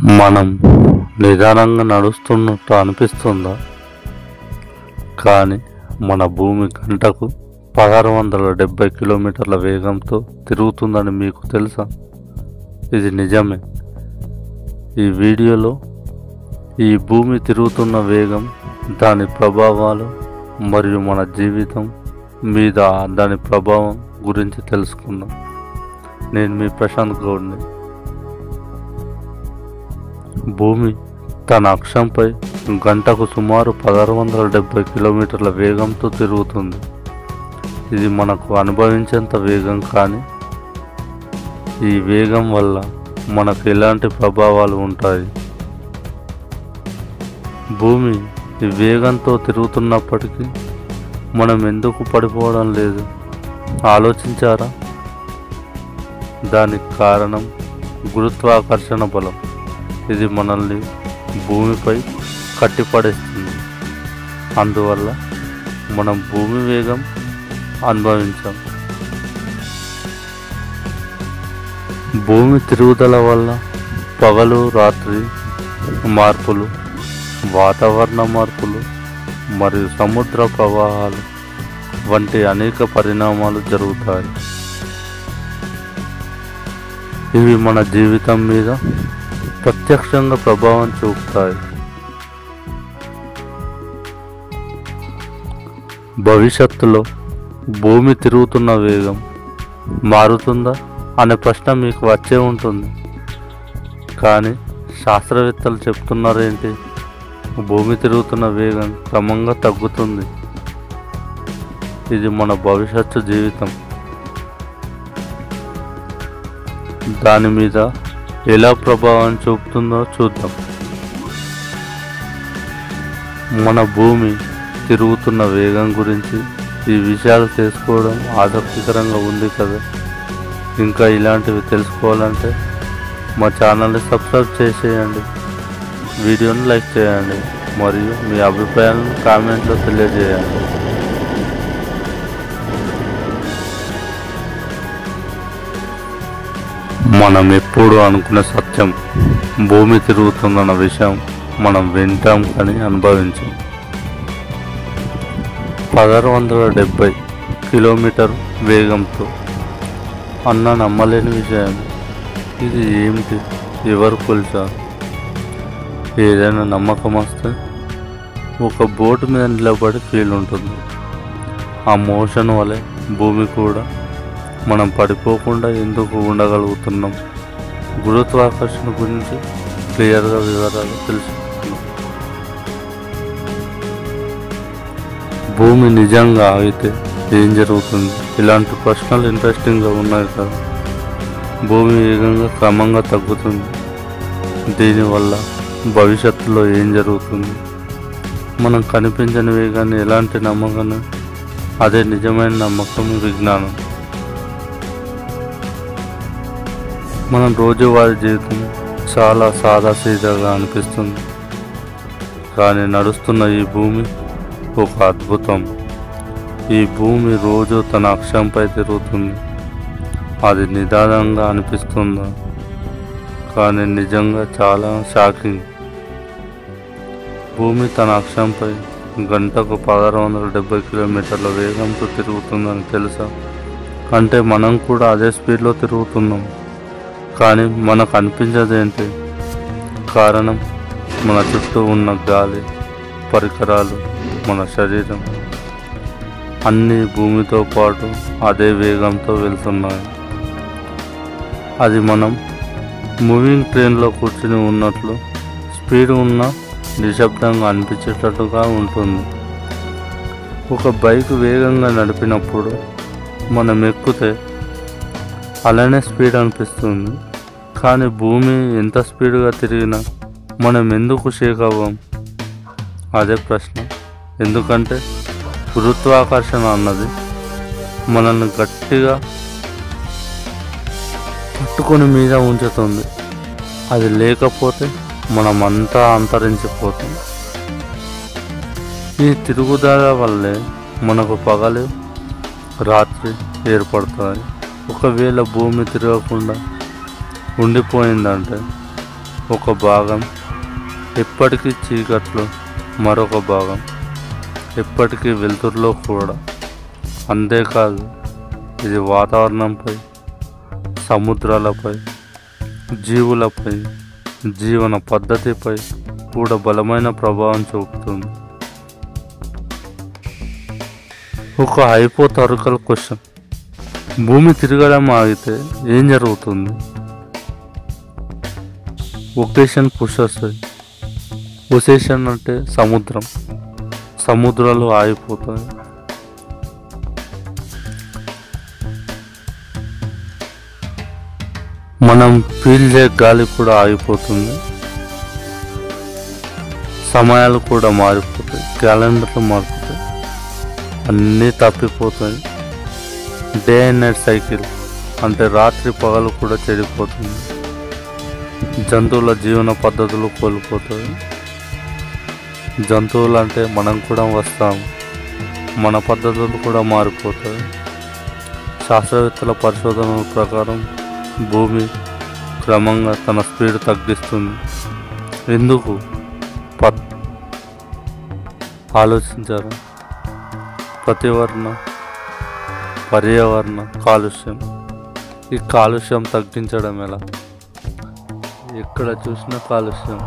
మనం నిదానంగా నడుస్తున్నట్టు అనిపిస్తుందా? కానీ మన భూమి గంటకు 1670 కిలోమీటర్ల వేగంతో తిరుగుతుందని మీకు తెలుసా? ఇది నిజమే. ఈ వీడియోలో ఈ భూమి తిరుగుతున్న వేగం, దాని ప్రభావాలు మరియు మన జీవితం మీద దాని ప్రభావం గురించి తెలుసుకుందాం. నేను మీ ప్రశాంత్ గౌడ్ని. భూమి తన అక్షంపై గంటకు సుమారు 1670 కిలోమీటర్ల వేగంతో తిరుగుతుంది. ఇది మనకు అనుభవించేంత వేగం, కానీ ఈ వేగం వల్ల మనకు ఎలాంటి ప్రభావాలు ఉంటాయి? భూమి ఈ వేగంతో తిరుగుతున్నప్పటికీ మనం ఎందుకు పడిపోవడం లేదు ఆలోచించారా? దానికి కారణం గురుత్వాకర్షణ బలం. ఇది మనల్ని భూమిపై కట్టిపడేస్తుంది. అందువల్ల మనం భూమి వేగం అనుభవించాం. భూమి తిరుగుదల వల్ల పగలు రాత్రి మార్పులు, వాతావరణ మార్పులు మరియు సముద్ర ప్రవాహాలు వంటి అనేక పరిణామాలు జరుగుతాయి. ఇవి మన జీవితం మీద ప్రత్యక్షంగా ప్రభావం చూపుతాయి. భవిష్యత్తులో భూమి తిరుగుతున్న వేగం మారుతుందా అనే ప్రశ్న మీకు వచ్చే ఉంటుంది. కానీ శాస్త్రవేత్తలు చెప్తున్నారేంటి? భూమి తిరుగుతున్న వేగం క్రమంగా తగ్గుతుంది. ఇది మన భవిష్యత్తు జీవితం. దాని మీద ఎలా ప్రభావం చూపుతుందో చూద్దాం. మన భూమి తిరుగుతున్న వేగం గురించి ఈ విషయాలు తెలుసుకోవడం ఆసక్తికరంగా ఉంది కదా? ఇంకా ఇలాంటివి తెలుసుకోవాలంటే మా ఛానల్ని సబ్స్క్రైబ్ చేసేయండి, వీడియోని లైక్ చేయండి మరియు మీ అభిప్రాయాలను కామెంట్లో తెలియజేయండి. మనం ఎప్పుడు అనుకునే సత్యం, భూమి తిరుగుతుందన్న విషయం మనం వింటాం కానీ అనుభవించాం. 1670 కిలోమీటర్ వేగంతో అన్న నమ్మలేని విషయం. ఇది ఏమిటి? ఎవరు కొలిచారు? ఏదైనా నమ్మకం వస్తే ఒక బోటు మీద నిలబడి ఫీల్ ఉంటుంది. ఆ మోషన్ వలె భూమి కూడా మనం పడిపోకుండా ఎందుకు ఉండగలుగుతున్నాం? గురుత్వాకర్షణ గురించి క్లియర్గా వివరాలు తెలుసుకుంటున్నాం. భూమి నిజంగా ఆగితే ఏం జరుగుతుంది? ఇలాంటి ప్రశ్నలు ఇంట్రెస్టింగ్గా ఉన్నాయి కదా. భూమి వేగంగా క్రమంగా తగ్గుతుంది. దీనివల్ల భవిష్యత్తులో ఏం జరుగుతుంది? మనం కనిపించని వేగాన్ని ఎలాంటి నమ్మకాన్ని, అదే నిజమైన నమ్మకం, విజ్ఞానం. మన రోజువారీ జీవితం చాలా సాదాసీదాగా అనిపిస్తుంది, కానీ నడుస్తున్న ఈ భూమి ఒక అద్భుతం. ఈ భూమి రోజు తన అక్షంపై తిరుగుతుంది. అది నిదానంగా అనిపిస్తుందా? కానీ నిజంగా చాలా షాకింగ్. భూమి తన అక్షంపై గంటకు 1670 కిలోమీటర్ల వేగంతో తిరుగుతుందని తెలుసా? అంటే మనం కూడా అదే స్పీడ్లో తిరుగుతున్నాం, కానీ మనకు అనిపించదేంటి? కారణం మన చుట్టూ ఉన్న గాలి, పరికరాలు, మన శరీరం అన్నీ భూమితో పాటు అదే వేగంతో వెళ్తున్నాయి. అది మనం మూవింగ్ ట్రైన్లో కూర్చుని ఉన్నట్లు, స్పీడ్ ఉన్న నిశ్శబ్దంగా అనిపించేటట్టుగా ఉంటుంది. ఒక బైక్ వేగంగా నడిపినప్పుడు మనం ఎక్కితే అలానే స్పీడ్ అనిపిస్తుంది, కానీ భూమి ఎంత స్పీడ్గా తిరిగినా మనం ఎందుకు షేక్ అవ్వం? అదే ప్రశ్న. ఎందుకంటే గురుత్వాకర్షణ అన్నది మనల్ని గట్టిగా పట్టుకొని మీద ఉంచుతుంది. అది లేకపోతే మనమంతా అంతరించిపోతాం. ఈ తిరుగుదల వల్లే మనకు పగలు రాత్రి ఏర్పడతాయి. ఒకవేళ భూమి తిరగకుండా ఉండిపోయిందంటే ఒక భాగం, ఎప్పటికీ చీకట్లో మరొక భాగం, ఎప్పటికీ వెలుతురులో కూడా. అంతేకాదు, ఇది వాతావరణంపై, సముద్రాలపై, జీవులపై, జీవన పద్ధతిపై కూడా బలమైన ప్రభావం చూపుతుంది. ఒక హైపోథెటికల్ క్వశ్చన్: భూమి తిరగడం ఆగితే ఏం జరుగుతుంది? Occasion pushers. ఒసేషన్ అంటే సముద్రం, సముద్రాలు ఆగిపోతాయి. మనం పీల్చే గాలి కూడా ఆగిపోతుంది. సమయాలు కూడా మారిపోతాయి, క్యాలెండర్లు మారిపోతాయి, అన్నీ తప్పిపోతాయి. డే అండ్ నైట్ సైకిల్ అంటే రాత్రి పగలు కూడా చెడిపోతుంది. జంతువుల జీవన పద్ధతులు కోల్పోతాయి. జంతువులు అంటే మనం కూడా వస్తాము, మన పద్ధతులు కూడా మారిపోతాయి. శాస్త్రవేత్తల పరిశోధనల ప్రకారం భూమి క్రమంగా తన స్పీడ్ తగ్గిస్తుంది. ఎందుకు? ఆలోచించారు. పర్యావరణ కాలుష్యం. ఈ కాలుష్యం తగ్గించడం ఎలా? ఎక్కడ చూసిన కాలుష్యం,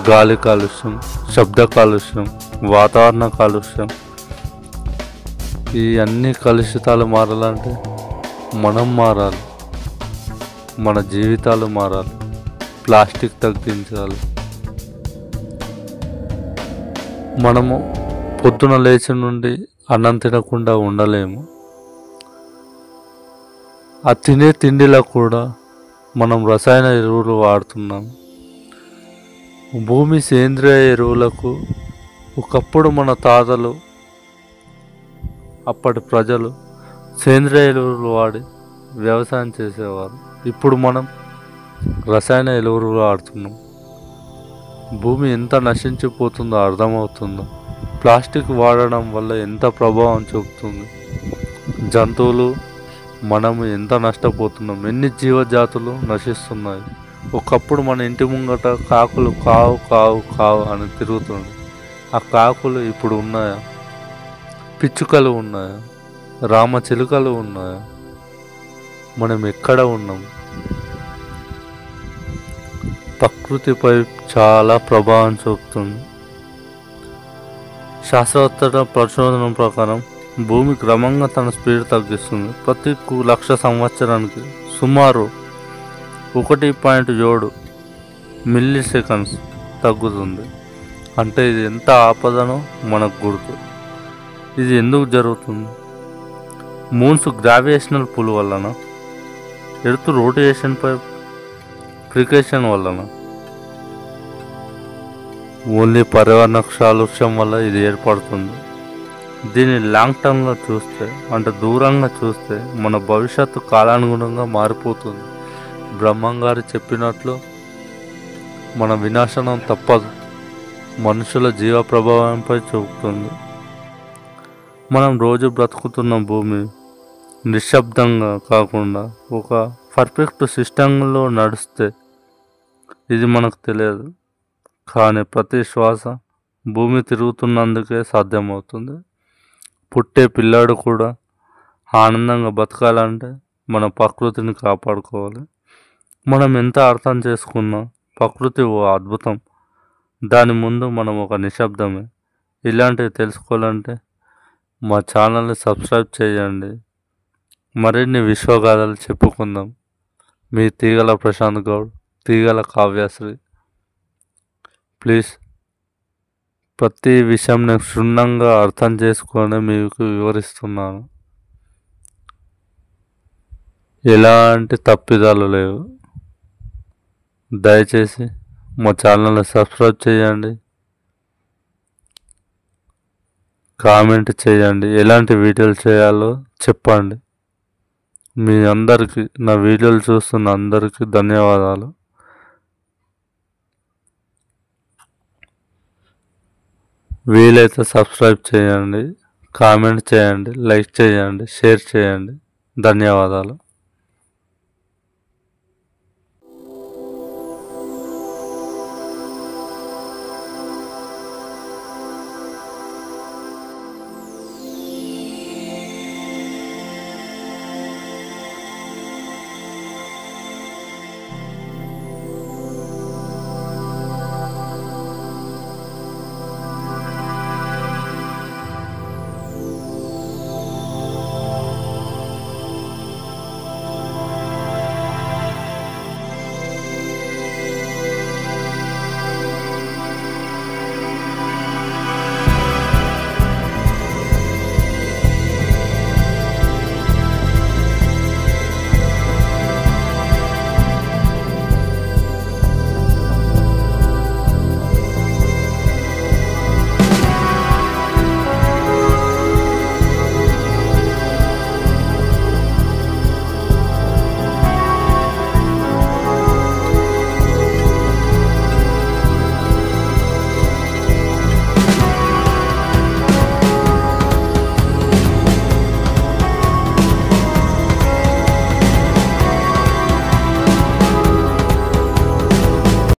గాలి కాలుష్యం, శబ్ద కాలుష్యం, వాతావరణ కాలుష్యం. ఈ అన్ని కలుషితాలు మారాలంటే మనం మారాలి, మన జీవితాలు మారాలి, ప్లాస్టిక్ తగ్గించాలి. మనము పొద్దున లేచి నుండి అన్నం తినకుండా ఉండలేము. ఆ తినే తిండిలో కూడా మనం రసాయన ఎరువులు వాడుతున్నాం. భూమి సేంద్రియ ఎరువులకు ఒకప్పుడు మన తాతలు, అప్పటి ప్రజలు సేంద్రియ ఎరువులు వాడి వ్యవసాయం చేసేవారు. ఇప్పుడు మనం రసాయన ఎరువులు వాడుతున్నాం. భూమి ఎంత నశించిపోతుందో అర్థమవుతుందో. ప్లాస్టిక్ వాడడం వల్ల ఎంత ప్రభావం చూపుతుంది. జంతువులు, మనము ఎంత నష్టపోతున్నాం. ఎన్ని జీవజాతులు నశిస్తున్నాయి. ఒకప్పుడు మన ఇంటి ముంగట కాకులు కావు కావు కావు అని తిరుగుతుంది. ఆ కాకులు ఇప్పుడు ఉన్నాయా? పిచ్చుకలు ఉన్నాయా? రామచిలుకలు ఉన్నాయా? మనం ఎక్కడ ఉన్నాం? ప్రకృతిపై చాలా ప్రభావం చూపుతుంది. శాస్త్రవేత్తల పరిశోధన ప్రకారం భూమి క్రమంగా తన స్పీడ్ తగ్గిస్తుంది. ప్రతి 1,00,000 సంవత్సరానికి సుమారు 1.7 మిల్లీ సెకండ్స్ తగ్గుతుంది. అంటే ఇది ఎంత ఆపదనో మనకు గుర్తు. ఇది ఎందుకు జరుగుతుంది? మూన్స్ గ్రావిటేషనల్ పుల్ వలన, ఎర్త్ రొటేషన్పై ఫ్రిక్షన్ వలన, ఓన్లీ పర్యావరణ కాలుష్యం వల్ల ఇది ఏర్పడుతుంది. దీన్ని లాంగ్ టర్మ్లో చూస్తే, అంటే దూరంగా చూస్తే, మన భవిష్యత్తు కాలానుగుణంగా మారిపోతుంది. బ్రహ్మంగారు చెప్పినట్లు మన వినాశనం తప్పదు. మనుషుల జీవ ప్రభావంపై చూపుతుంది. మనం రోజు బ్రతుకుతున్న భూమి నిశ్శబ్దంగా కాకుండా ఒక పర్ఫెక్ట్ సిస్టంలో నడిస్తే ఇది మనకు తెలియదు. కానీ ప్రతి శ్వాస భూమి తిరుగుతున్నందుకే సాధ్యమవుతుంది. పుట్టే పిల్లాడు కూడా ఆనందంగా బతకాలంటే మన ప్రకృతిని కాపాడుకోవాలి. మనం ఎంత అర్థం చేసుకున్నా ప్రకృతి ఓ అద్భుతం. దాని ముందు మనం ఒక నిశ్శబ్దమే. ఇలాంటివి తెలుసుకోవాలంటే మా ఛానల్ని సబ్స్క్రైబ్ చేయండి. మరిన్ని విశ్వగాథలు చెప్పుకుందాం. మీ తీగల ప్రశాంత్ గౌడ్, తీగల కావ్యశ్రీ. ప్లీజ్ ప్రతి విషయం నేను క్షుణ్ణంగా అర్థం చేసుకొని మీకు వివరిస్తున్నాను. ఎలాంటి తప్పిదాలు లేవు. దయచేసి మా ఛానల్ని సబ్స్క్రైబ్ చేయండి, కామెంట్ చేయండి, ఎలాంటి వీడియోలు చేయాలో చెప్పండి. మీ అందరికీ, నా వీడియోలు చూస్తున్న అందరికీ ధన్యవాదాలు. వీలైతే సబ్స్క్రైబ్ చేయండి, కామెంట్ చేయండి, లైక్ చేయండి, షేర్ చేయండి. ధన్యవాదాలు.